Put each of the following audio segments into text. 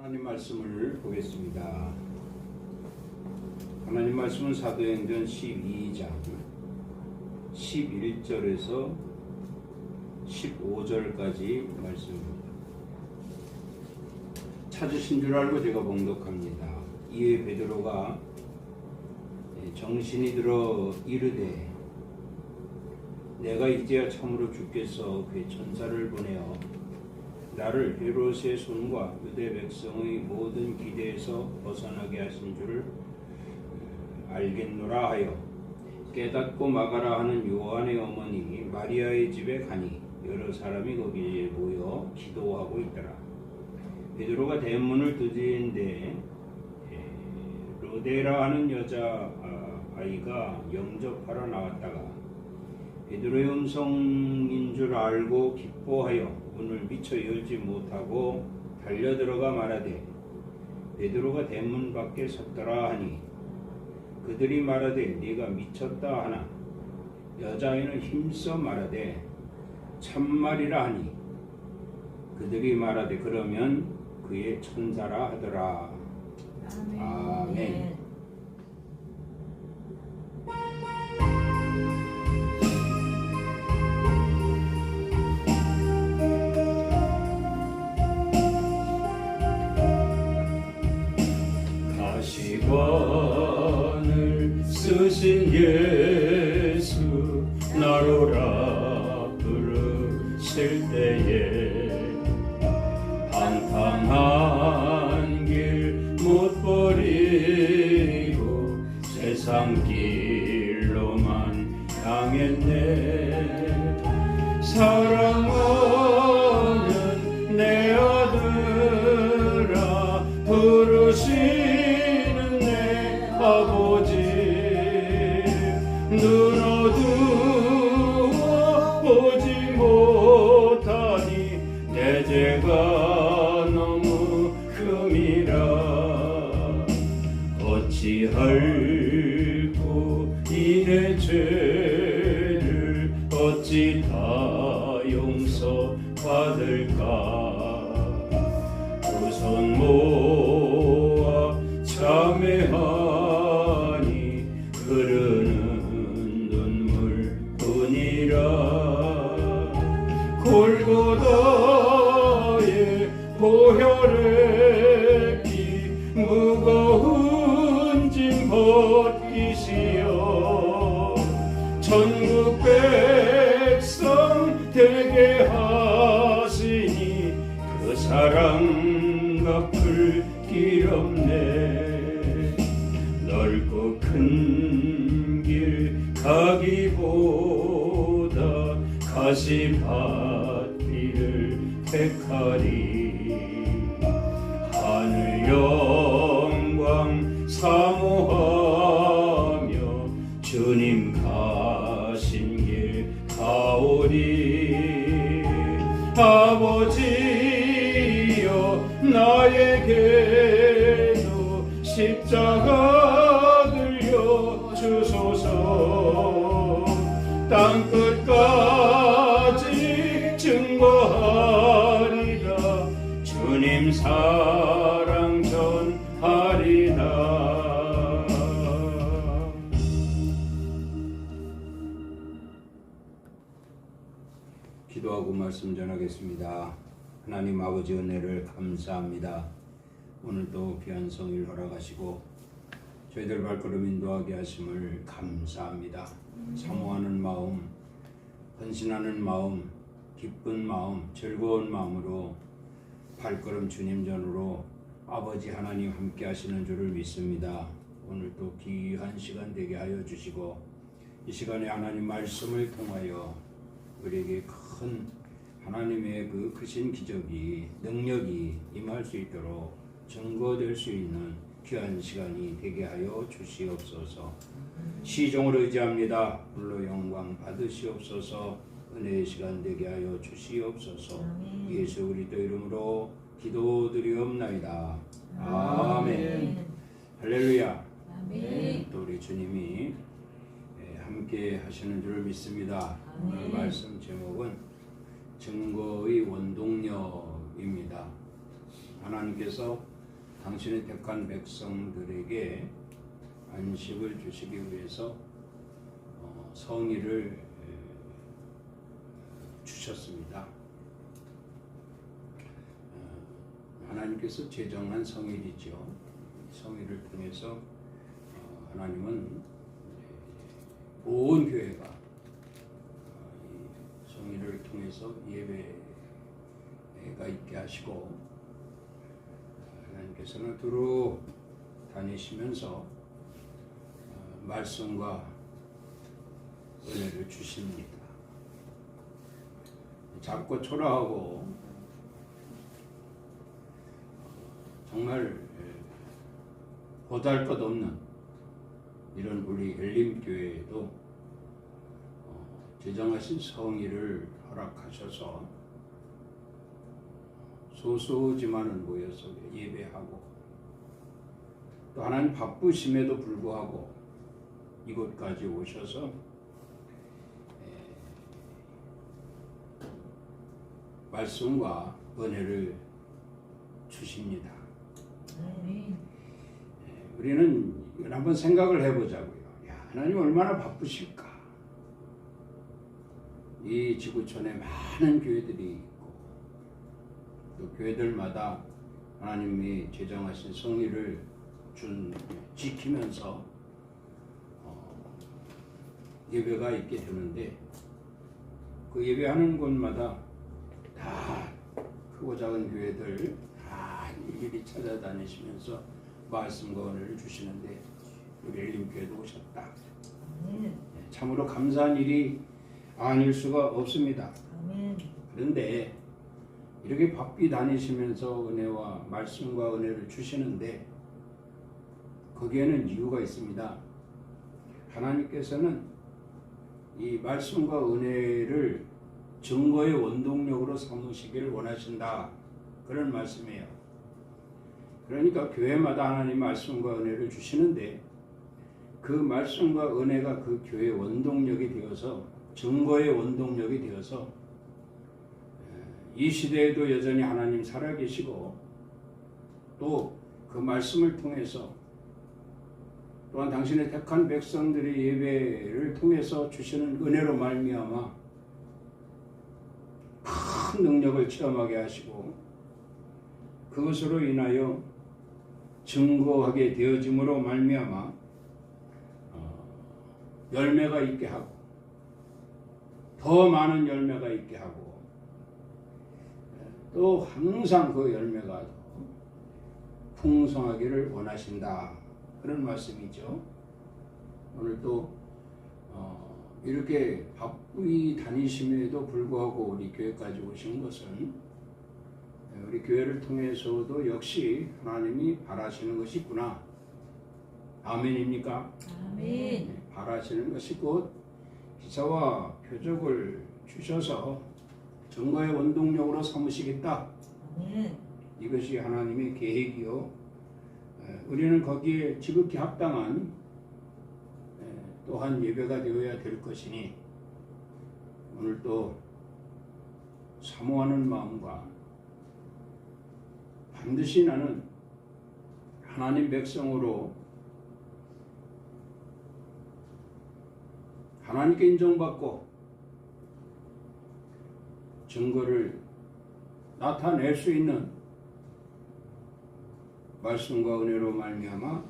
하나님 말씀을 보겠습니다. 하나님 말씀은 사도행전 12장 11절에서 15절까지 말씀입니다. 찾으신 줄 알고 제가 봉독합니다. 이에 베드로가 정신이 들어 이르되 내가 이제야 참으로 주께서 그의 천사를 보내어 나를 헤롯의 손과 유대 백성의 모든 기대에서 벗어나게 하신 줄을 알겠노라 하여 깨닫고 막아라 하는 요한의 어머니 마리아의 집에 가니 여러 사람이 거기에 모여 기도하고 있더라. 베드로가 대문을 두드리는데 로데라 하는 여자 아이가 영접하러 나왔다가 베드로의 음성인 줄 알고 기뻐하여 문을 미처 열지 못하고 달려들어가 말하되 베드로가 대문 밖에 섰더라 하니 그들이 말하되 네가 미쳤다 하나 여자아이는 힘써 말하되 참말이라 하니 그들이 말하되 그러면 그의 천사라 하더라. 아멘. 가시관을 쓰신 예수 나로라 부르실 때에 한탄한 길 못 버리고 세상 길로만 향했네. 사랑하는 내 아들아 부르시는 내 아버지 눈 어두워 보지 못하니 내 죄가 너무 큼이라 어찌할꼬 이 내 죄를 어찌 다 용서받을까. 두 손 모아 참회하니 흐르는 눈물뿐이라. 골고다의 보혈의 피 무거운 짐 벗기시어 천국 백성 되게 하시니 그 사랑 갚을 길 없네. 넓고 큰 길 가기보다 가시밭길을 택하리. 하늘 영광 사모하며 주님 가신 길 가오리. 아버지여 나에게도 십자가 들려 주소서. 땅끝까지 증거하리라. 주님 사랑 전하리라. 기도하고 말씀 전하겠습니다. 하나님 아버지 은혜를 감사합니다. 오늘도 귀한 성일 허락하시고 저희들 발걸음 인도하게 하심을 감사합니다. 사모하는 마음, 헌신하는 마음, 기쁜 마음, 즐거운 마음으로 발걸음 주님 전으로 아버지 하나님 함께 하시는 줄을 믿습니다. 오늘도 귀한 시간 되게 하여 주시고 이 시간에 하나님 말씀을 통하여 우리에게 큰 하나님의 그 크신 기적이 능력이 임할 수 있도록 증거될 수 있는 귀한 시간이 되게 하여 주시옵소서. 시종을 의지합니다. 불로 영광 받으시옵소서. 은혜의 시간 되게 하여 주시옵소서. 예수 그리스도 이름으로 기도드리옵나이다. 아멘. 할렐루야. 아멘. 또 우리 주님이 함께 하시는 줄 믿습니다. 오늘 말씀 제목은 증거의 원동력입니다. 하나님께 하나님께서 당신의 택한 백성들에게 안식을 주시기 위해서 성의를 주셨습니다. 하나님께서 제정한 성일이죠. 성일을 통해서 하나님은 온 교회가 성일을 통해서 예배가 있게 하시고, 하나님께서는 두루 다니시면서 말씀과 은혜를 주십니다. 작고 초라하고 정말 보잘것없는 이런 우리 엘림교회에도 제정하신 성의를 허락하셔서 소소지만은 모여서 예배하고, 또 하나님 바쁘심에도 불구하고 이곳까지 오셔서 말씀과 은혜를 주십니다. 우리는 이걸 한번 생각을 해보자고요. 하나님 얼마나 바쁘실까? 이 지구촌에 많은 교회들이 있고, 또 교회들마다 하나님이 제정하신 성의를 지키면서 예배가 있게 되는데, 그 예배하는 곳마다 다 크고 작은 교회들 다 일일이 찾아다니시면서 말씀과 은혜를 주시는데, 우리 엘림교회도 오셨다. 참으로 감사한 일이 아닐 수가 없습니다. 그런데 이렇게 바삐 다니시면서 은혜와 말씀과 은혜를 주시는데, 거기에는 이유가 있습니다. 하나님께서는 이 말씀과 은혜를 증거의 원동력으로 삼으시기를 원하신다, 그런 말씀이에요. 그러니까 교회마다 하나님 말씀과 은혜를 주시는데, 그 말씀과 은혜가 그 교회의 원동력이 되어서, 증거의 원동력이 되어서 이 시대에도 여전히 하나님 살아계시고, 또 그 말씀을 통해서 또한 당신의 택한 백성들의 예배를 통해서 주시는 은혜로 말미암아 큰 능력을 체험하게 하시고, 그것으로 인하여 증거하게 되어짐으로 말미암아 열매가 있게 하고, 더 많은 열매가 있게 하고, 또 항상 그 열매가 풍성하기를 원하신다, 그런 말씀이죠. 오늘 또 이렇게 바쁘게 다니심에도 불구하고 우리 교회까지 오신 것은 우리 교회를 통해서도 역시 하나님이 바라시는 것이 있구나. 아멘입니까? 아멘. 바라시는 것이 곧 기사와 표적을 주셔서 증거의 원동력으로 삼으시겠다. 이것이 하나님의 계획이요, 우리는 거기에 지극히 합당한 또한 예배가 되어야 될 것이니, 오늘 또 사모하는 마음과 반드시 나는 하나님 백성으로 하나님께 인정받고 증거를 나타낼 수 있는 말씀과 은혜로 말미암아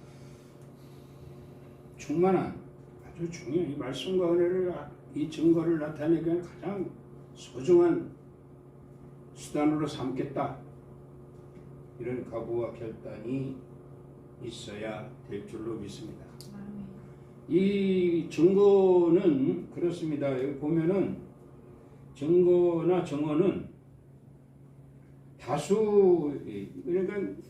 충만한, 아주 중요한 이 말씀과 은혜를, 이 증거를 나타내기 위한 가장 소중한 수단으로 삼겠다, 이런 각오와 결단이 있어야 될 줄로 믿습니다. 이 증거는 그렇습니다. 여기 보면은 증거나 증언은 다수, 그러니까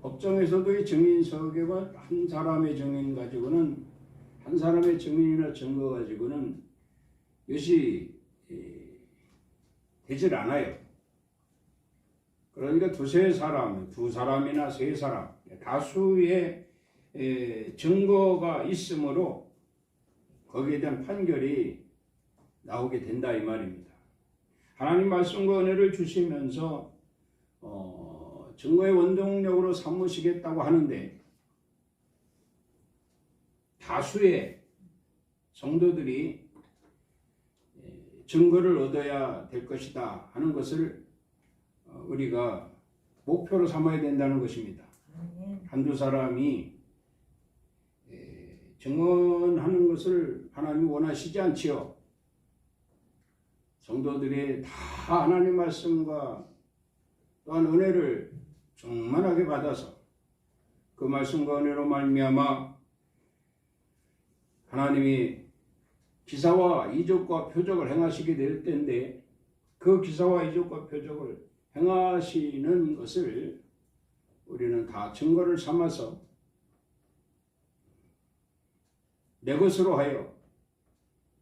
법정에서도 이 증인 서계와 한 사람의 증인 가지고는, 한 사람의 증인이나 증거 가지고는 이것이 되질 않아요. 그러니까 두세 사람, 두 사람이나 세 사람, 다수의 증거가 있으므로 거기에 대한 판결이 나오게 된다, 이 말입니다. 하나님 말씀과 은혜를 주시면서 증거의 원동력으로 삼으시겠다고 하는데 다수의 성도들이 증거를 얻어야 될 것이다 하는 것을 우리가 목표로 삼아야 된다는 것입니다. 한두 사람이 증언하는 것을 하나님이 원하시지 않지요. 성도들이 다 하나님 말씀과 또한 은혜를 충만하게 받아서 그 말씀과 은혜로 말미암아 하나님이 기사와 이적과 표적을 행하시게 될 때인데 그 기사와 이적과 표적을 행하시는 것을 우리는 다 증거를 삼아서 내 것으로 하여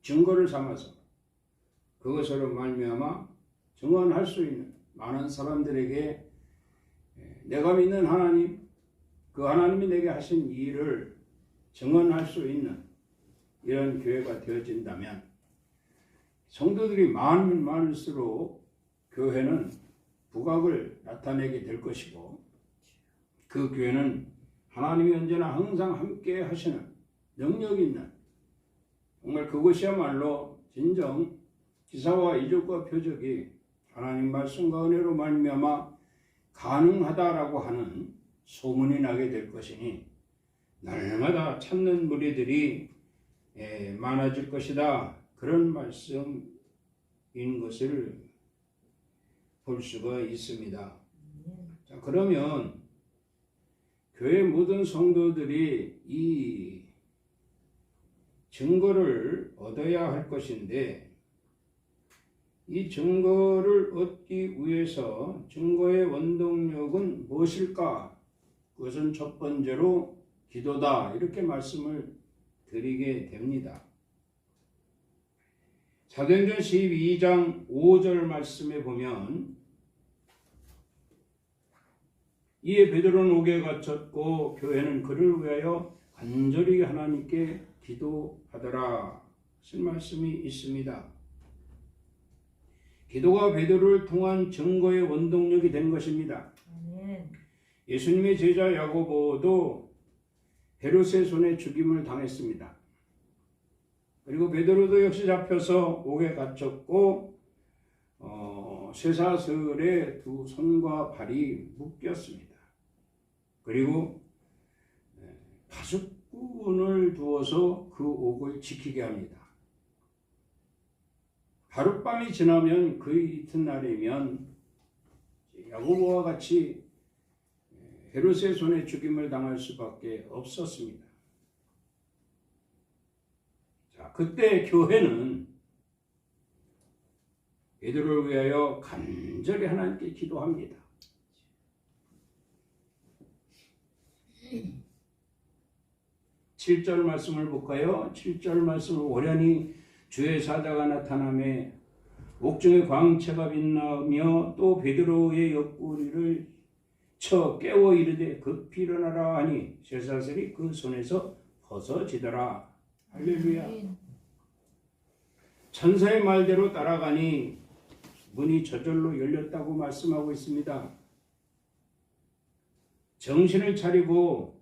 증거를 삼아서 그것으로 말미암아 증언할 수 있는 많은 사람들에게 내가 믿는 하나님, 그 하나님이 내게 하신 일을 증언할 수 있는 이런 교회가 되어진다면 성도들이 많으면 많을수록 교회는 부각을 나타내게 될 것이고 그 교회는 하나님이 언제나 항상 함께 하시는 능력 있는 정말 그것이야말로 진정 기사와 이적과 표적이 하나님 말씀과 은혜로 말미암아 가능하다라고 하는 소문이 나게 될 것이니 날마다 찾는 무리들이 많아질 것이다. 그런 말씀인 것을 볼 수가 있습니다. 자, 그러면 교회 모든 성도들이 이 증거를 얻어야 할 것인데 이 증거를 얻기 위해서 증거의 원동력은 무엇일까? 그것은 첫 번째로 기도다. 이렇게 말씀을 드리게 됩니다. 사도행전 12장 5절 말씀에 보면 이에 베드로는 옥에 갇혔고 교회는 그를 위하여 간절히 하나님께 기도하더라. 하신 말씀이 있습니다. 기도가 베드로를 통한 증거의 원동력이 된 것입니다. 예수님의 제자 야고보도 헤롯의 손에 죽임을 당했습니다. 그리고 베드로도 역시 잡혀서 옥에 갇혔고 쇠사슬에 두 손과 발이 묶였습니다. 그리고 파수꾼을 두어서 그 옥을 지키게 합니다. 하룻밤이 지나면 그 이튿날이면 야고보와 같이 헤롯의 손에 죽임을 당할 수밖에 없었습니다. 자, 그때 교회는 베드로를 위하여 간절히 하나님께 기도합니다. 7절 말씀을 볼까요? 7절 말씀을 오련히 주의 사자가 나타나매 옥중에 광채가 빛나며 또 베드로의 옆구리를 쳐 깨워 이르되 급히 일어나라 하니 쇠사슬이 그 손에서 벗어지더라. 할렐루야. 천사의 말대로 따라가니 문이 저절로 열렸다고 말씀하고 있습니다. 정신을 차리고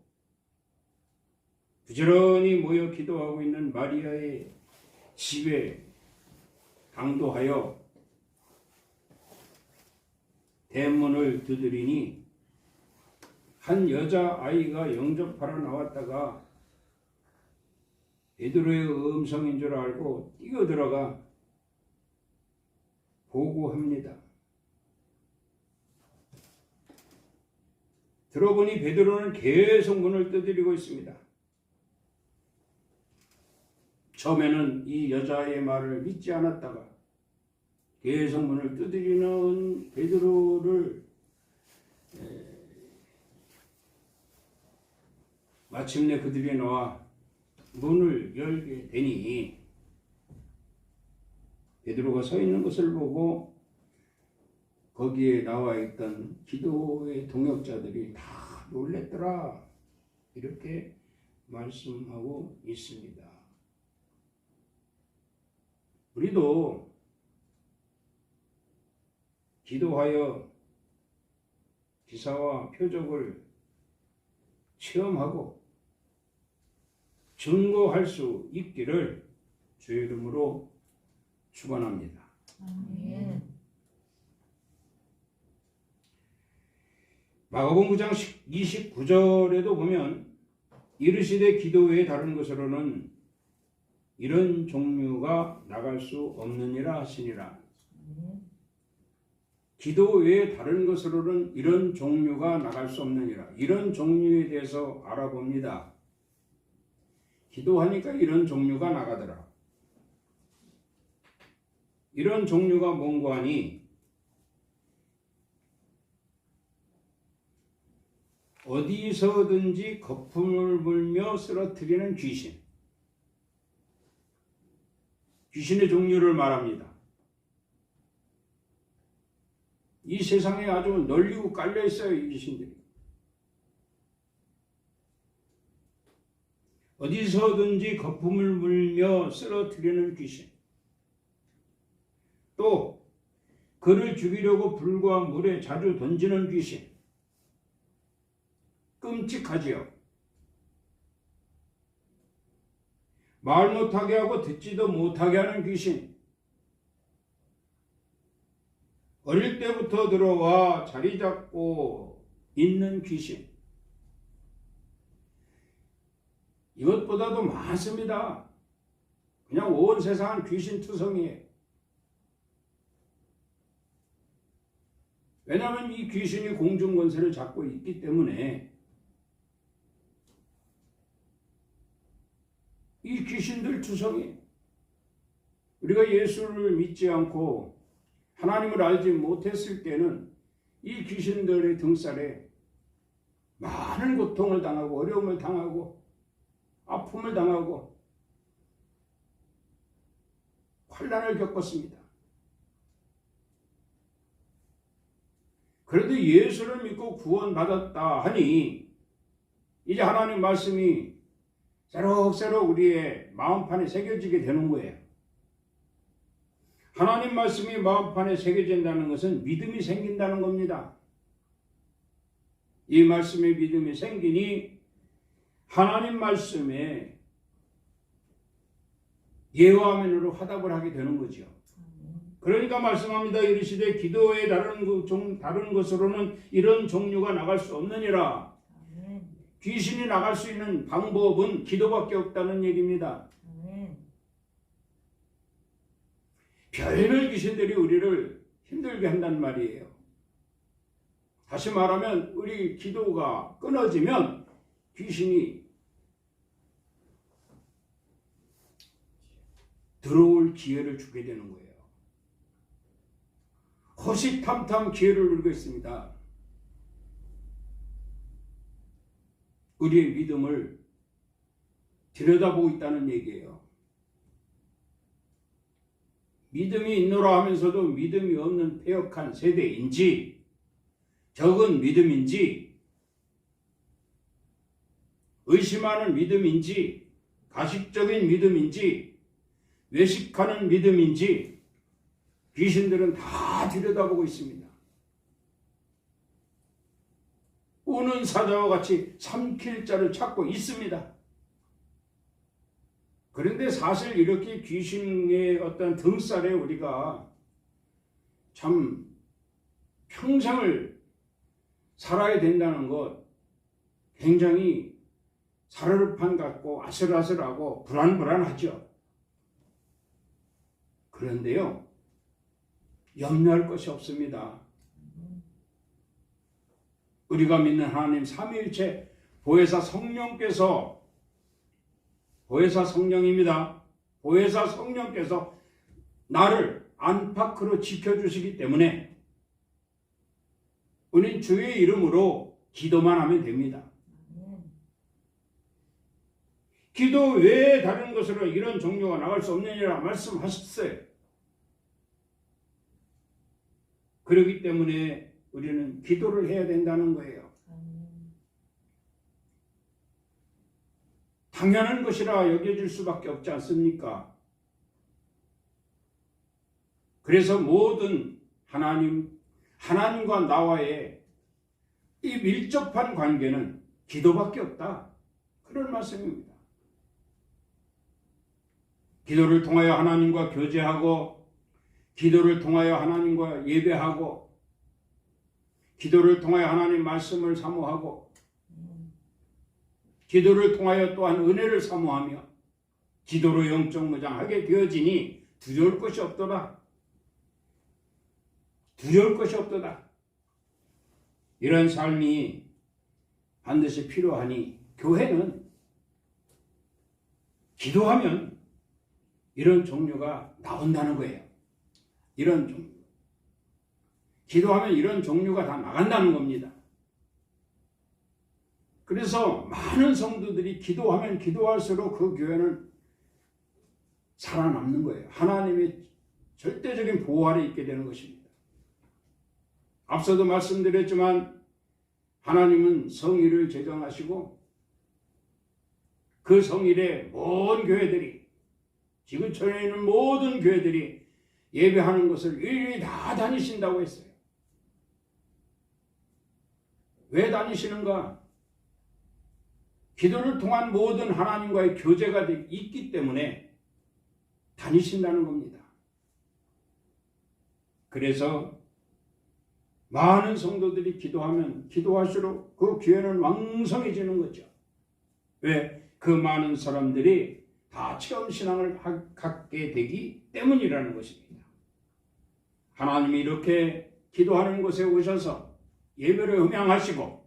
부지런히 모여 기도하고 있는 마리아의 집에 당도하여 대문을 두드리니 한 여자아이가 영접하러 나왔다가 베드로의 음성인 줄 알고 뛰어들어가 보고합니다. 들어보니 베드로는 계속 문을 두드리고 있습니다. 처음에는 이 여자의 말을 믿지 않았다가 계속 문을 두드리는 베드로를 마침내 그들이 나와 문을 열게 되니 베드로가 서 있는 것을 보고 거기에 나와 있던 기도의 동역자들이 다 놀랬더라. 이렇게 말씀하고 있습니다. 우리도 기도하여 기사와 표적을 체험하고 증거할 수 있기를 주의 이름으로 축원합니다. 아멘. 마가복음 9장 29절에도 보면 이르시되 기도 외에 다른 것으로는 이런 종류가 나갈 수 없느니라 하시니라. 기도 외에 다른 것으로는 이런 종류가 나갈 수 없느니라. 이런 종류에 대해서 알아봅니다. 기도하니까 이런 종류가 나가더라. 이런 종류가 뭔가 하니 어디서든지 거품을 불며 쓰러뜨리는 귀신. 귀신의 종류를 말합니다. 이 세상에 아주 널리고 깔려 있어요, 이 귀신들이. 어디서든지 거품을 불며 쓰러뜨리는 귀신. 또 그를 죽이려고 불과 물에 자주 던지는 귀신. 끔찍하지요. 말 못하게 하고 듣지도 못하게 하는 귀신. 어릴 때부터 들어와 자리 잡고 있는 귀신. 이것보다도 많습니다. 그냥 온 세상은 귀신투성이에요. 왜냐하면 이 귀신이 공중권세를 잡고 있기 때문에 이 귀신들 투성이 우리가 예수를 믿지 않고 하나님을 알지 못했을 때는 이 귀신들의 등살에 많은 고통을 당하고 어려움을 당하고 아픔을 당하고 환난을 겪었습니다. 그런데 예수를 믿고 구원받았다 하니 이제 하나님 말씀이 새록새록 우리의 마음판에 새겨지게 되는 거예요. 하나님 말씀이 마음판에 새겨진다는 것은 믿음이 생긴다는 겁니다. 이 말씀에 믿음이 생기니 하나님 말씀에 예와 아멘으로 화답을 하게 되는 거죠. 그러니까 말씀합니다. 이르시되 기도에 다른 것으로는 이런 종류가 나갈 수 없느니라. 귀신이 나갈 수 있는 방법은 기도밖에 없다는 얘기입니다. 별별 귀신들이 우리를 힘들게 한단 말이에요. 다시 말하면 우리 기도가 끊어지면 귀신이 들어올 기회를 주게 되는 거예요. 호시탐탐 기회를 누리고 있습니다. 우리의 믿음을 들여다보고 있다는 얘기예요. 믿음이 있노라 하면서도 믿음이 없는 패역한 세대인지 적은 믿음인지 의심하는 믿음인지 가식적인 믿음인지 외식하는 믿음인지 귀신들은 다 들여다보고 있습니다. 우는 사자와 같이 삼킬 자를 찾고 있습니다. 그런데 사실 이렇게 귀신의 어떤 등살에 우리가 참 평생을 살아야 된다는 것 굉장히 사르르판 같고 아슬아슬하고 불안불안하죠. 그런데요, 염려할 것이 없습니다. 우리가 믿는 하나님 삼위일체 보혜사 성령께서 보혜사 성령입니다. 보혜사 성령께서 나를 안팎으로 지켜주시기 때문에 우리는 주의 이름으로 기도만 하면 됩니다. 기도 외에 다른 것으로 이런 종류가 나갈 수 없느니라 말씀하셨어요. 그렇기 때문에 우리는 기도를 해야 된다는 거예요. 당연한 것이라 여겨질 수밖에 없지 않습니까? 그래서 모든 하나님과 나와의 이 밀접한 관계는 기도밖에 없다. 그런 말씀입니다. 기도를 통하여 하나님과 교제하고, 기도를 통하여 하나님과 예배하고, 기도를 통하여 하나님 말씀을 사모하고, 기도를 통하여 또한 은혜를 사모하며 기도로 영적 무장하게 되어지니 두려울 것이 없도다. 두려울 것이 없도다. 이런 삶이 반드시 필요하니 교회는 기도하면 이런 종류가 나온다는 거예요. 이런 종류. 기도하면 이런 종류가 다 나간다는 겁니다. 그래서 많은 성도들이 기도하면 기도할수록 그 교회는 살아남는 거예요. 하나님의 절대적인 보호 아래 있게 되는 것입니다. 앞서도 말씀드렸지만 하나님은 성일을 제정하시고 그 성일에 모든 교회들이, 지구촌에 있는 모든 교회들이 예배하는 것을 일일이 다 다니신다고 했어요. 왜 다니시는가? 기도를 통한 모든 하나님과의 교제가 있기 때문에 다니신다는 겁니다. 그래서 많은 성도들이 기도하면 기도할수록 그 교회는 왕성해지는 거죠. 왜? 그 많은 사람들이 다 체험신앙을 갖게 되기 때문이라는 것입니다. 하나님이 이렇게 기도하는 곳에 오셔서 예배를 음향하시고,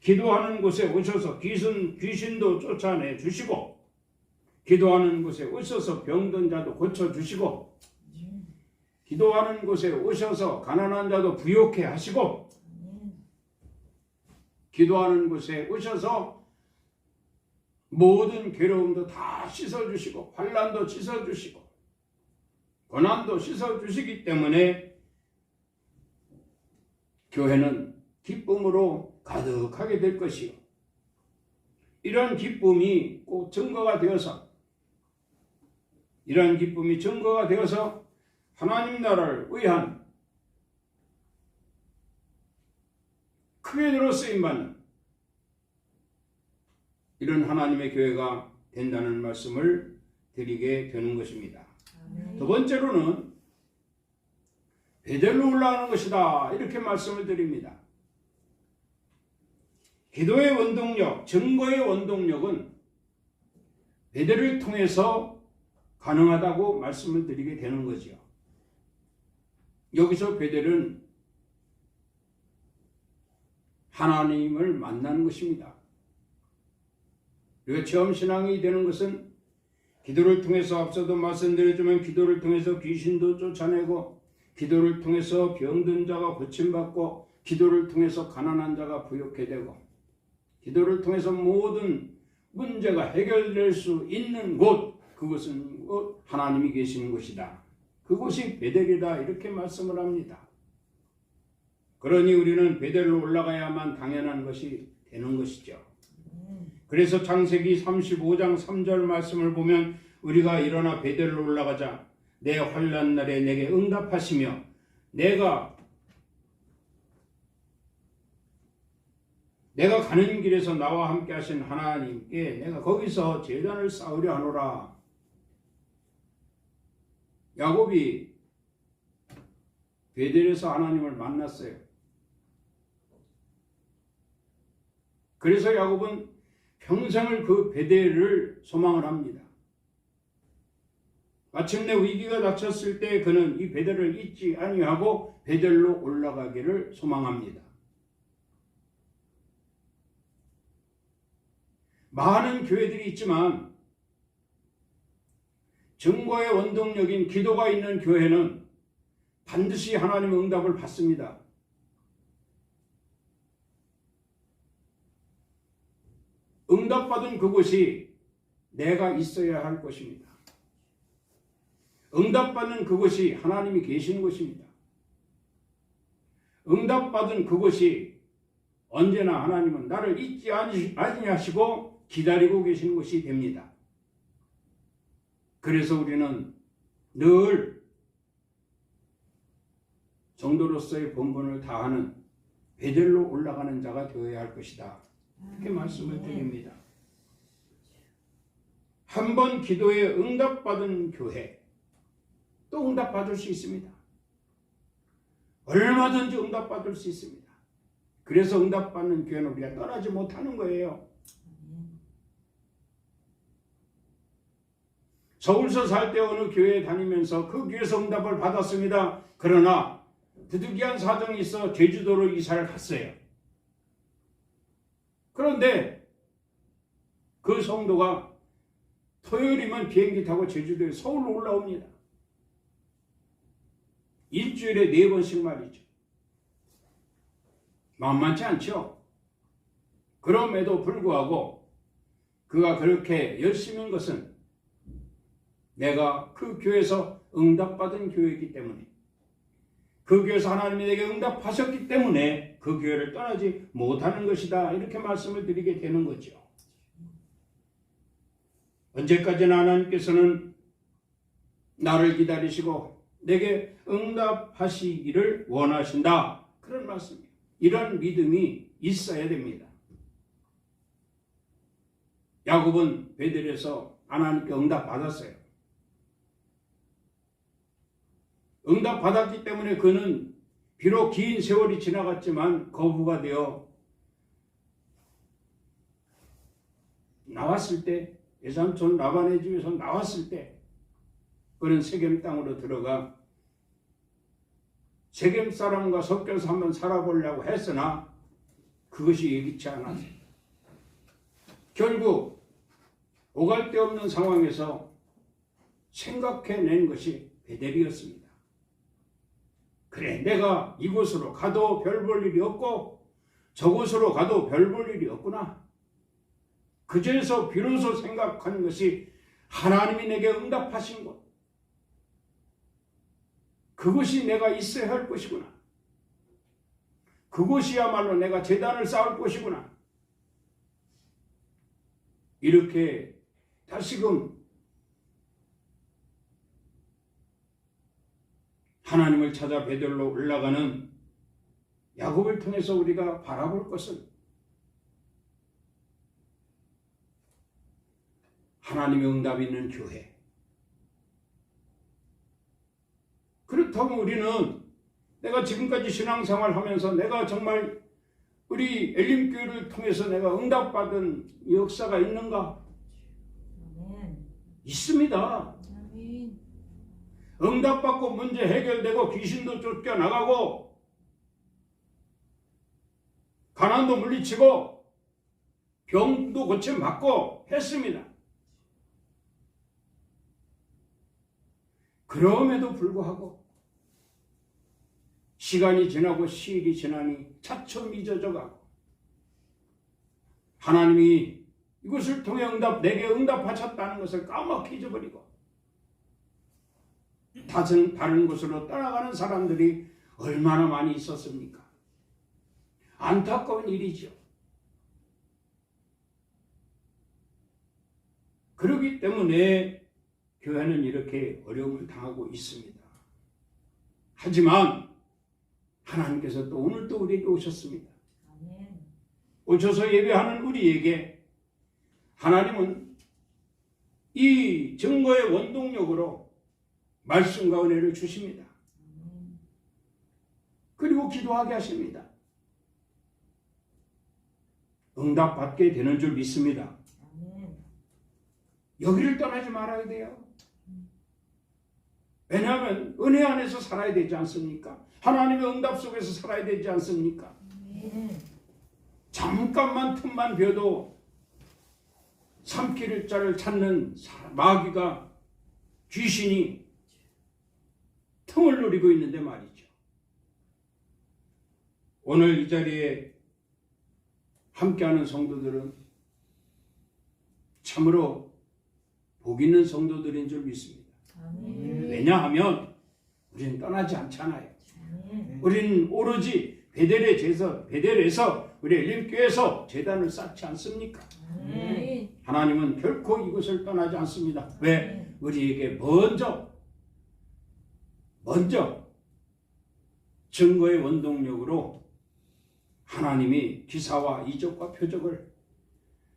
기도하는 곳에 오셔서 귀신도 쫓아내 주시고, 기도하는 곳에 오셔서 병든 자도 고쳐주시고, 기도하는 곳에 오셔서 가난한 자도 부욕해 하시고, 기도하는 곳에 오셔서 모든 괴로움도 다 씻어주시고, 환난도 씻어주시고, 고난도 씻어주시기 때문에 교회는 기쁨으로 가득하게 될 것이요. 이런 기쁨이 꼭 증거가 되어서, 이런 기쁨이 증거가 되어서 하나님 나라를 위한 크게 들어 쓰임받는 이런 하나님의 교회가 된다는 말씀을 드리게 되는 것입니다. 두 번째로는 베델로 올라가는 것이다, 이렇게 말씀을 드립니다. 기도의 원동력, 증거의 원동력은 베델을 통해서 가능하다고 말씀을 드리게 되는 거죠. 여기서 베델은 하나님을 만나는 것입니다. 우리가 체험신앙이 되는 것은 기도를 통해서, 앞서도 말씀드렸지만 기도를 통해서 귀신도 쫓아내고, 기도를 통해서 병든 자가 고침받고, 기도를 통해서 가난한 자가 부욕해 되고, 기도를 통해서 모든 문제가 해결될 수 있는 곳, 그것은 하나님이 계시는 곳이다. 그곳이 베델이다, 이렇게 말씀을 합니다. 그러니 우리는 베델로 올라가야만 당연한 것이 되는 것이죠. 그래서 창세기 35장 3절 말씀을 보면 우리가 일어나 베델로 올라가자 내 환난 날에 내게 응답하시며 내가 가는 길에서 나와 함께 하신 하나님께 내가 거기서 제단을 쌓으려 하노라. 야곱이 베델에서 하나님을 만났어요. 그래서 야곱은 평생을 그 베델을 소망을 합니다. 마침내 위기가 닥쳤을 때 그는 이 베델을 잊지 아니하고 베델로 올라가기를 소망합니다. 많은 교회들이 있지만 증거의 원동력인 기도가 있는 교회는 반드시 하나님의 응답을 받습니다. 응답받은 그곳이 내가 있어야 할 곳입니다. 응답받는 그곳이 하나님이 계신 곳입니다. 응답받은 그곳이 언제나 하나님은 나를 잊지 아니하시고 기다리고 계신 곳이 됩니다. 그래서 우리는 늘 성도로서의 본분을 다하는 베델로 올라가는 자가 되어야 할 것이다. 이렇게 말씀을 드립니다. 한 번 기도에 응답받은 교회 또 응답받을 수 있습니다. 얼마든지 응답받을 수 있습니다. 그래서 응답받는 교회는 우리가 떠나지 못하는 거예요. 서울서 살 때 어느 교회에 다니면서 그 교회에서 응답을 받았습니다. 그러나 부득이한 사정이 있어 제주도로 이사를 갔어요. 그런데 그 성도가 토요일이면 비행기 타고 제주도에 서울로 올라옵니다. 일주일에 4번씩 말이죠. 만만치 않죠. 그럼에도 불구하고 그가 그렇게 열심인 것은 내가 그 교회에서 응답받은 교회이기 때문에, 그 교회에서 하나님이 내게 응답하셨기 때문에 그 교회를 떠나지 못하는 것이다. 이렇게 말씀을 드리게 되는 거죠. 언제까지나 하나님께서는 나를 기다리시고 내게 응답하시기를 원하신다. 그런 말씀이에요. 이런 믿음이 있어야 됩니다. 야곱은 베델에서 하나님께 응답받았어요. 응답받았기 때문에 그는 비록 긴 세월이 지나갔지만 거부가 되어 나왔을 때, 외삼촌 라반의 집에서 나왔을 때 그는 세겜 땅으로 들어가 세겜 사람과 섞여서 한번 살아보려고 했으나 그것이 예기치 않았어요. 결국 오갈 데 없는 상황에서 생각해낸 것이 베델이었습니다. 그래, 내가 이곳으로 가도 별 볼 일이 없고 저곳으로 가도 별 볼 일이 없구나. 그제서 비로소 생각하는 것이 하나님이 내게 응답하신 것, 그것이 내가 있어야 할 것이구나. 그곳이야말로 내가 제단을 쌓을 곳이구나. 이렇게 다시금 하나님을 찾아 베델로 올라가는 야곱을 통해서 우리가 바라볼 것은 하나님의 응답이 있는 교회. 그렇다면 우리는 내가 지금까지 신앙생활 하면서 내가 정말 우리 엘림교회를 통해서 내가 응답받은 역사가 있는가? 아멘. 있습니다. 아멘. 응답받고 문제 해결되고 귀신도 쫓겨나가고 가난도 물리치고 병도 고침받고 했습니다. 그럼에도 불구하고 시간이 지나고 시일이 지나니 차츰 잊어져 가고 하나님이 이것을 통해 내게 응답하셨다는 것을 까맣게 잊어버리고 다른 곳으로 떠나가는 사람들이 얼마나 많이 있었습니까? 안타까운 일이죠. 그렇기 때문에 교회는 이렇게 어려움을 당하고 있습니다. 하지만 하나님께서 또 오늘 또 우리에게 오셨습니다. 아멘. 오셔서 예배하는 우리에게 하나님은 이 증거의 원동력으로 말씀과 은혜를 주십니다. 아멘. 그리고 기도하게 하십니다. 응답받게 되는 줄 믿습니다. 아멘. 여기를 떠나지 말아야 돼요. 왜냐하면 은혜 안에서 살아야 되지 않습니까? 하나님의 응답 속에서 살아야 되지 않습니까? 잠깐만 틈만 비어도 삼킬 자를 찾는 마귀가, 귀신이 틈을 노리고 있는데 말이죠. 오늘 이 자리에 함께하는 성도들은 참으로 복 있는 성도들인 줄 믿습니다. 왜냐하면 우리는 떠나지 않잖아요. 우리는 오로지 베델에서 우리 엘림교회에서 제단을 쌓지 않습니까? 하나님은 결코 이곳을 떠나지 않습니다. 왜? 우리에게 먼저 증거의 원동력으로 하나님이 기사와 이적과 표적을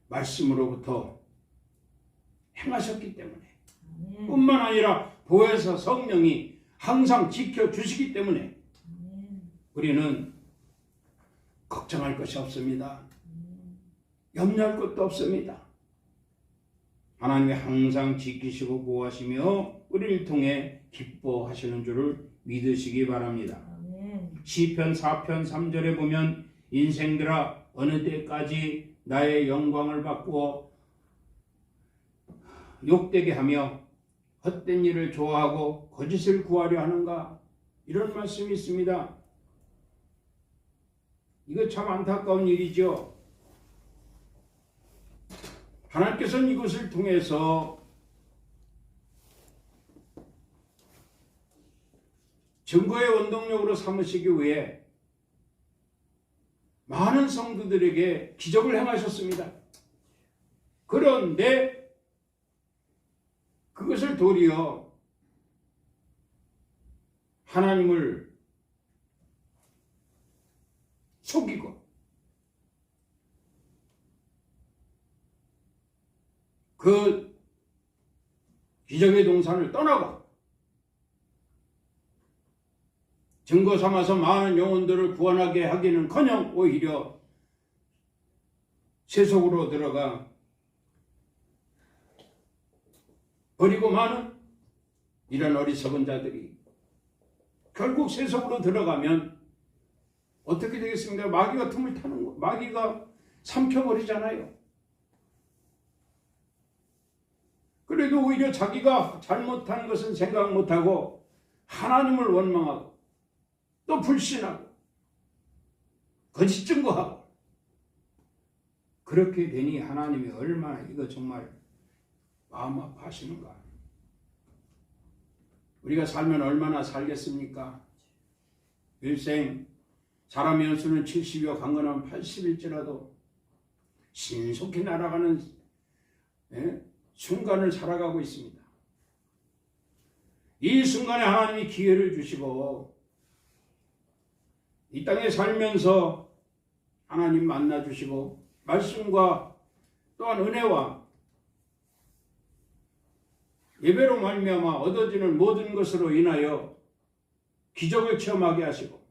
말씀으로부터 행하셨기 때문에 뿐만 아니라 보혜사 성령이 항상 지켜주시기 때문에 우리는 걱정할 것이 없습니다. 염려할 것도 없습니다. 하나님이 항상 지키시고 보호하시며 우리를 통해 기뻐하시는 줄을 믿으시기 바랍니다. 시편 4편 3절에 보면 인생들아 어느 때까지 나의 영광을 바꾸어 욕되게 하며 헛된 일을 좋아하고 거짓을 구하려 하는가, 이런 말씀이 있습니다. 이거 참 안타까운 일이죠. 하나님께서는 이것을 통해서 증거의 원동력으로 삼으시기 위해 많은 성도들에게 기적을 행하셨습니다. 그런데 그것을 도리어 하나님을 속이고 그 기적의 동산을 떠나고 증거 삼아서 많은 영혼들을 구원하게 하기는커녕 오히려 세속으로 들어가 버리고 많은 이런 어리석은 자들이 결국 세속으로 들어가면 어떻게 되겠습니까? 마귀가 틈을 타는 거, 마귀가 삼켜버리잖아요. 그래도 오히려 자기가 잘못한 것은 생각 못하고 하나님을 원망하고 또 불신하고 거짓 증거하고 그렇게 되니 하나님이 얼마나 이거 정말 마음 아파하시는가. 우리가 살면 얼마나 살겠습니까? 일생 사람 연수는 70여 강건하면 80일지라도 신속히 날아가는 순간을 살아가고 있습니다. 이 순간에 하나님이 기회를 주시고 이 땅에 살면서 하나님 만나주시고 말씀과 또한 은혜와 예배로 말미암아 얻어지는 모든 것으로 인하여 기적을 체험하게 하시고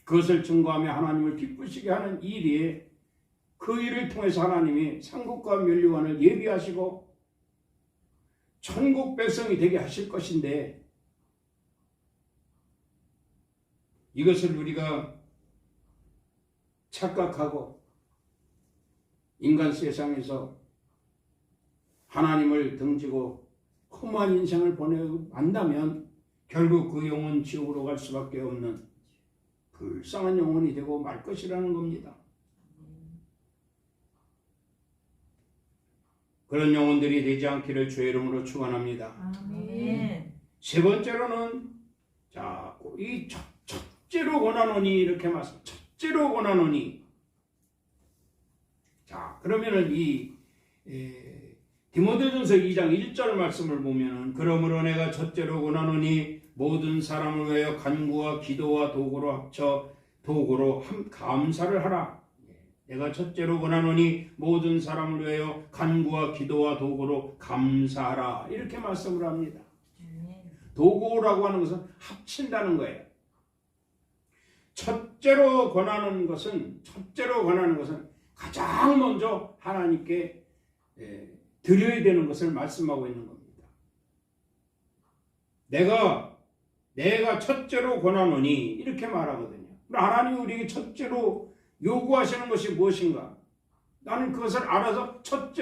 그것을 증거하며 하나님을 기쁘시게 하는 일이 그 일을 통해서 하나님이 상국과 면류관을 예비하시고 천국 백성이 되게 하실 것인데 이것을 우리가 착각하고 인간 세상에서 하나님을 등지고 허무한 인생을 보내간다면 결국 그 영혼 지옥으로 갈 수밖에 없는 불쌍한 영혼이 되고 말 것이라는 겁니다. 그런 영혼들이 되지 않기를 주의 이름으로 축원합니다. 아멘. 세 번째로는 이 첫째로 권하노니 이렇게 말씀. 첫째로 권하노니. 그러면은 이 디모데전서 2장 1절 말씀을 보면은 그러므로 내가 첫째로 권하노니 모든 사람을 위하여 간구와 기도와 도구로 감사를 하라. 내가 첫째로 권하노니 모든 사람을 위하여 간구와 기도와 도구로 감사하라. 이렇게 말씀을 합니다. 도구라고 하는 것은 합친다는 거예요. 첫째로 권하는 것은 가장 먼저 하나님께 드려야 되는 것을 말씀하고 있는 겁니다. 내가 첫째로 권하노니 이렇게 말하거든요. 하나님이 우리에게 첫째로 요구하시는 것이 무엇인가? 나는 그것을 알아서 첫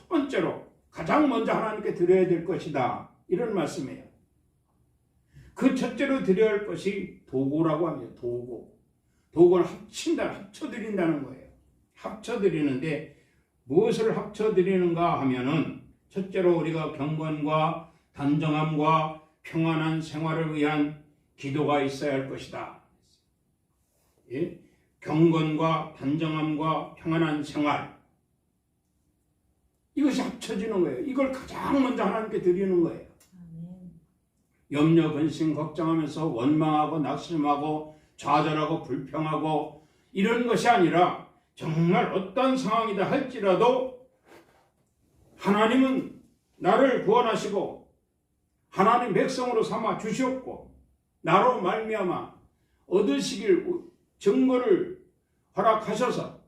번째로 가장 먼저 하나님께 드려야 될 것이다. 이런 말씀이에요. 그 첫째로 드려야 할 것이 도구라고 합니다. 도구는 합쳐드린다는 거예요. 합쳐드리는데 무엇을 합쳐드리는가 하면은 첫째로 우리가 경건과 단정함과 평안한 생활을 위한 기도가 있어야 할 것이다. 예? 경건과 단정함과 평안한 생활, 이것이 합쳐지는 거예요. 이걸 가장 먼저 하나님께 드리는 거예요. 염려, 근심, 걱정하면서 원망하고 낙심하고 좌절하고 불평하고 이런 것이 아니라 정말 어떤 상황이다 할지라도 하나님은 나를 구원하시고 하나님 백성으로 삼아 주셨고 나로 말미암아 얻으시길 증거를 허락하셔서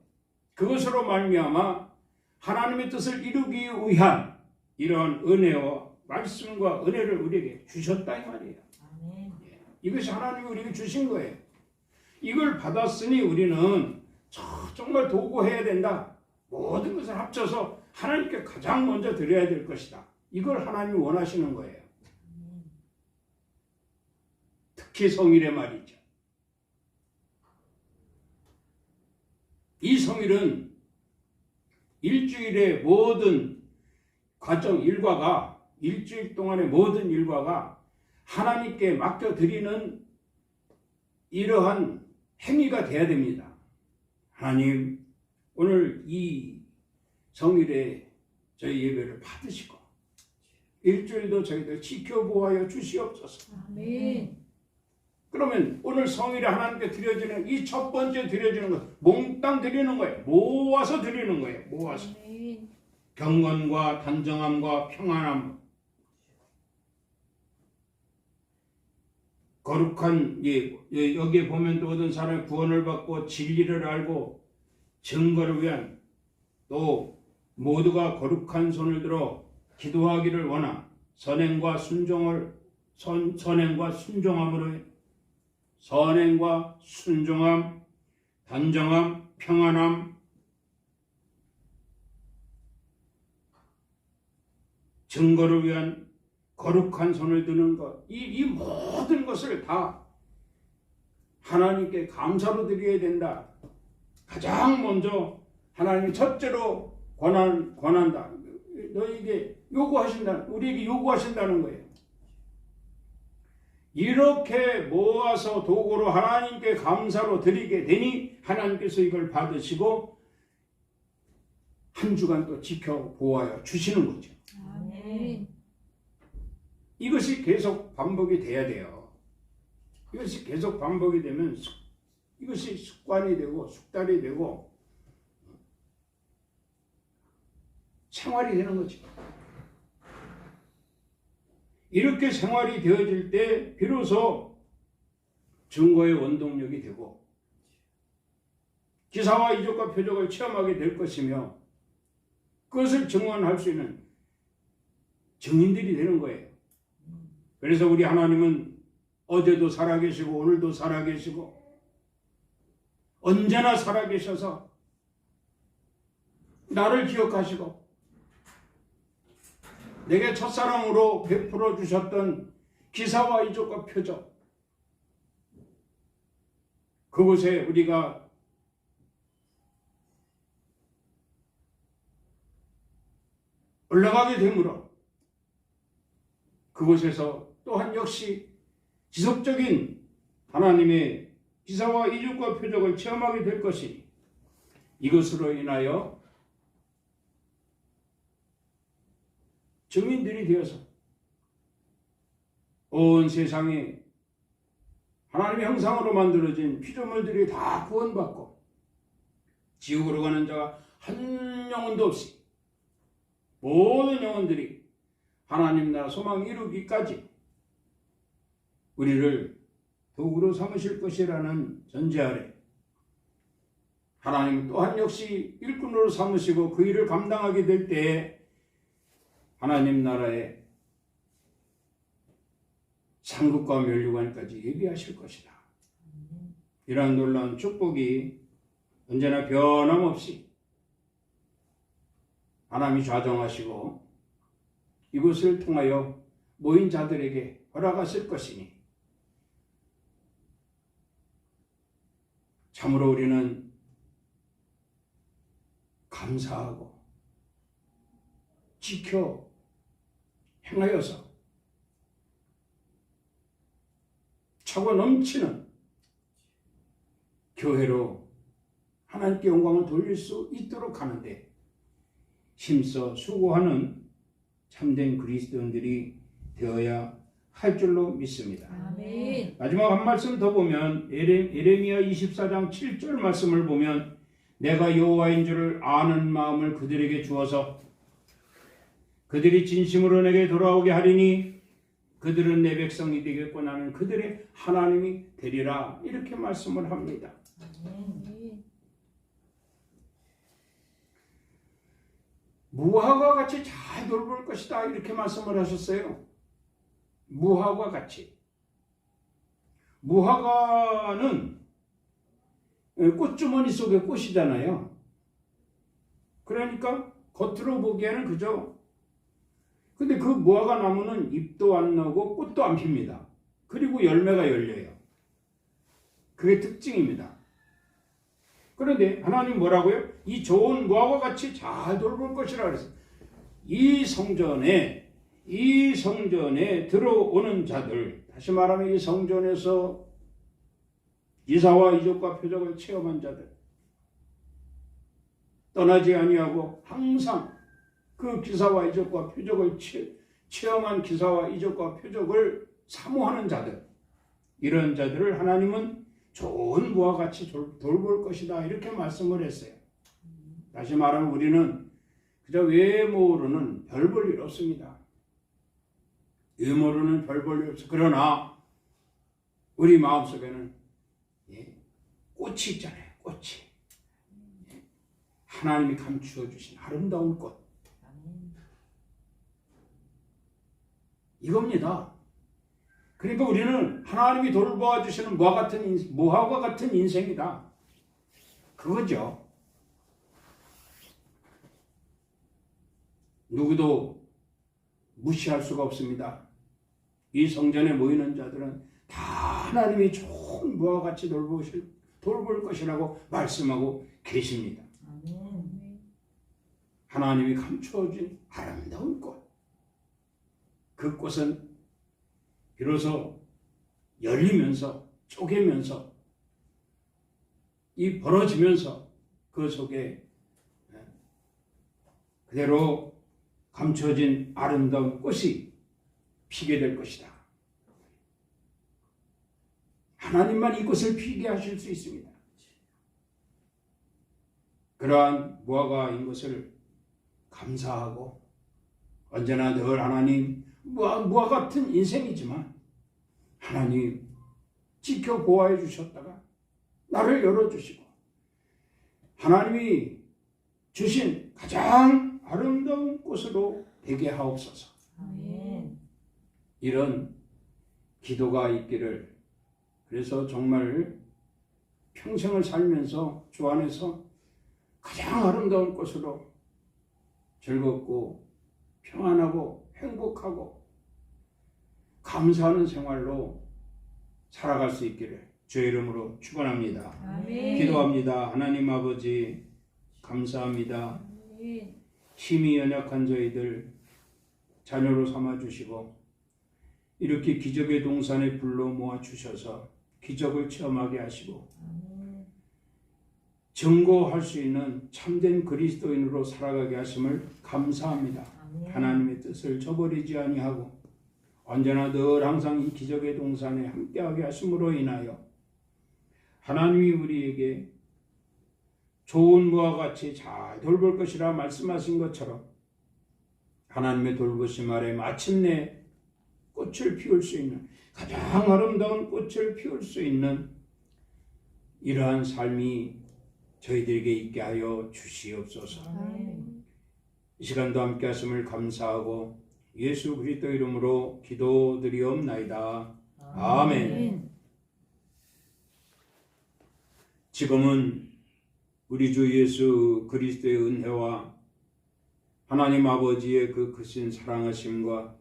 그것으로 말미암아 하나님의 뜻을 이루기 위한 이러한 은혜와 말씀과 은혜를 우리에게 주셨다 이 말이에요. 아멘. 이것이 하나님이 우리에게 주신 거예요. 이걸 받았으니 우리는 정말 도구해야 된다. 모든 것을 합쳐서 하나님께 가장 먼저 드려야 될 것이다. 이걸 하나님이 원하시는 거예요. 특히 성일의 말이죠. 이 성일은 일주일의 모든 과정 일과가 일주일 동안의 모든 일과가 하나님께 맡겨드리는 이러한 행위가 돼야 됩니다. 하나님 오늘 이 성일에 저희 예배를 받으시고 일주일도 저희들 지켜보아여 주시옵소서. 아멘. 그러면 오늘 성일에 하나님께 드려지는 이 첫 번째 드려지는 것 몽땅 드리는 거예요. 모아서 드리는 거예요. 모아서. 아멘. 경건과 단정함과 평안함, 거룩한 여기에 보면 또 어떤 사람이 구원을 받고 진리를 알고 증거를 위한 또 모두가 거룩한 손을 들어 기도하기를 원하 선행과 순종함으로 선행과 순종함, 단정함, 평안함, 증거를 위한 거룩한 손을 드는 것, 이 모든 것을 다 하나님께 감사로 드려야 된다. 가장 먼저 하나님이 첫째로 권한다. 너에게 요구하신다. 우리에게 요구하신다는 거예요. 이렇게 모아서 도구로 하나님께 감사로 드리게 되니 하나님께서 이걸 받으시고 한 주간 또 지켜보아요 주시는 거죠. 아멘. 이것이 계속 반복이 돼야 돼요. 이것이 계속 반복이 되면 이것이 습관이 되고 숙달이 되고 생활이 되는 거죠. 이렇게 생활이 되어질 때 비로소 증거의 원동력이 되고 기사와 이적과 표적을 체험하게 될 것이며 그것을 증언할 수 있는 증인들이 되는 거예요. 그래서 우리 하나님은 어제도 살아계시고 오늘도 살아계시고 언제나 살아계셔서 나를 기억하시고 내게 첫사랑으로 베풀어 주셨던 기사와 이적과 표적 그곳에 우리가 올라가게 되므로 그곳에서 또한 역시 지속적인 하나님의 기사와 이적과 표적을 체험하게 될 것이니 이것으로 인하여 증인들이 되어서 온 세상에 하나님의 형상으로 만들어진 피조물들이 다 구원받고 지옥으로 가는 자가 한 영혼도 없이 모든 영혼들이 하나님 나라 소망 이루기까지 우리를 도구로 삼으실 것이라는 전제 아래 하나님 또한 역시 일꾼으로 삼으시고 그 일을 감당하게 될 때에 하나님 나라의 상급과 면류관까지 예비하실 것이다. 이러한 놀라운 축복이 언제나 변함없이 하나님이 좌정하시고 이것을 통하여 모인 자들에게 허락하실 것이니 참으로 우리는 감사하고 지켜 행하여서 차고 넘치는 교회로 하나님께 영광을 돌릴 수 있도록 하는데 힘써 수고하는 참된 그리스도인들이 되어야 할 줄로 믿습니다. 아멘. 마지막 한 말씀 더 보면 예레미야 24장 7절 말씀을 보면 내가 여호와인 줄을 아는 마음을 그들에게 주어서 그들이 진심으로 내게 돌아오게 하리니 그들은 내 백성이 되겠고 나는 그들의 하나님이 되리라. 이렇게 말씀을 합니다. 아멘. 무화과 같이 잘 돌볼 것이다. 이렇게 말씀을 하셨어요. 무화과 같이. 무화과는 꽃주머니 속의 꽃이잖아요. 그러니까 겉으로 보기에는 그죠. 근데 그 무화과 나무는 잎도 안 나고 꽃도 안 핍니다. 그리고 열매가 열려요. 그게 특징입니다. 그런데 하나님 뭐라고요? 이 좋은 무화과 같이 잘 돌볼 것이라 그랬어요. 이 성전에 들어오는 자들, 다시 말하면 이 성전에서 기사와 이적과 표적을 체험한 자들, 떠나지 아니하고 항상 그 기사와 이적과 표적을 체험한 기사와 이적과 표적을 사모하는 자들, 이런 자들을 하나님은 좋은 무화과 같이 돌볼 것이다. 이렇게 말씀을 했어요. 다시 말하면 우리는 그저 외모로는 별 볼 일 없습니다. 외모로는 별 볼 일 없어. 그러나 우리 마음속에는 꽃이 있잖아요. 꽃이. 하나님이 감추어 주신 아름다운 꽃. 이겁니다. 그러니까 우리는 하나님이 돌보아 주시는 무화과 같은 인생이다. 그거죠. 누구도 무시할 수가 없습니다. 이 성전에 모이는 자들은 다 하나님이 좋은 무화과 같이 돌볼 것이라고 말씀하고 계십니다. 하나님이 감추어진 아름다운 꽃. 그 꽃은 비로소 열리면서 쪼개면서 이 벌어지면서 그 속에 그대로 감춰진 아름다운 꽃이 피게 될 것이다. 하나님만 이 꽃을 피게 하실 수 있습니다. 그러한 무화과인 것을 감사하고 언제나 늘 하나님 무화 같은 인생이지만 하나님 지켜보아해 주셨다가 나를 열어주시고 하나님이 주신 가장 아름다운 꽃으로 되게 하옵소서. 아멘. 이런 기도가 있기를. 그래서 정말 평생을 살면서 주 안에서 가장 아름다운 꽃으로 즐겁고 평안하고 행복하고 감사하는 생활로 살아갈 수 있기를 주의 이름으로 축원합니다. 아멘. 기도합니다. 하나님 아버지 감사합니다. 아멘. 힘이 연약한 저희들 자녀로 삼아주시고 이렇게 기적의 동산에 불러 모아 주셔서 기적을 체험하게 하시고 증거할 수 있는 참된 그리스도인으로 살아가게 하심을 감사합니다. 아멘. 하나님의 뜻을 저버리지 아니하고 언제나 늘 항상 이 기적의 동산에 함께하게 하심으로 인하여 하나님이 우리에게 좋은 무화과 같이 잘 돌볼 것이라 말씀하신 것처럼 하나님의 돌보심 아래 마침내 꽃을 피울 수 있는 가장 아름다운 꽃을 피울 수 있는 이러한 삶이 저희들에게 있게 하여 주시옵소서. 아멘. 이 시간도 함께 하심을 감사하고 예수 그리스도 이름으로 기도드리옵나이다. 아멘. 지금은 우리 주 예수 그리스도의 은혜와 하나님 아버지의 그 크신 사랑하심과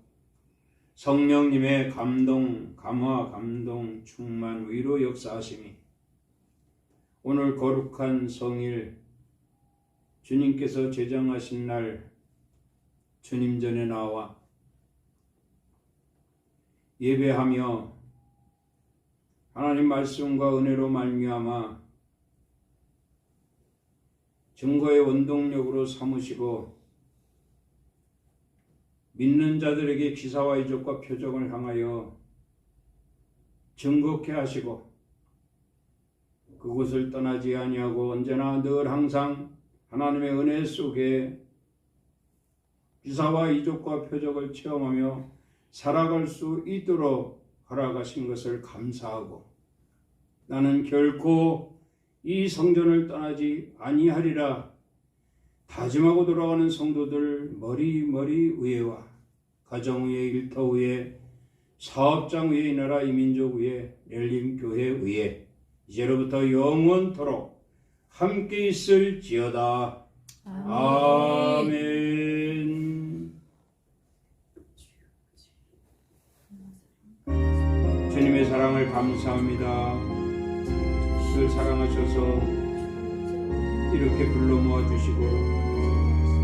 성령님의 감동, 감화, 감동, 충만, 위로 역사하심이 오늘 거룩한 성일 주님께서 제정하신 날 주님 전에 나와 예배하며 하나님 말씀과 은혜로 말미암아 증거의 원동력으로 삼으시고 믿는 자들에게 기사와 이적과 표적을 향하여 증거케 하시고 그곳을 떠나지 아니하고 언제나 늘 항상 하나님의 은혜 속에 기사와 이적과 표적을 체험하며 살아갈 수 있도록 허락하신 것을 감사하고 나는 결코 이 성전을 떠나지 아니하리라 다짐하고 돌아가는 성도들 머리 위에와 가정 위에 일터 위에 사업장 위에 이 나라 이민족 위에 열림교회 위에 이제로부터 영원토록 함께 있을지어다. 아멘. 주님의 사랑을 감사합니다. 늘 사랑하셔서 이렇게 불러 모아주시고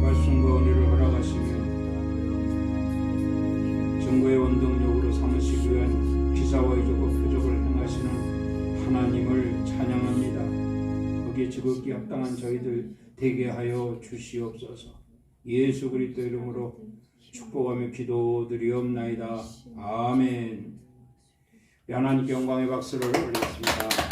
말씀과 은혜를 허락하시며 증거의 원동력으로 삼으시기 위한 기사와 이적과 표적을 행하시는 하나님을 찬양합니다. 거기에 지극히 합당한 저희들 되게 하여 주시옵소서. 예수 그리스도 이름으로 축복하며 기도드리옵나이다. 아멘. 하나님께 영광의 박수를 올리겠습니다.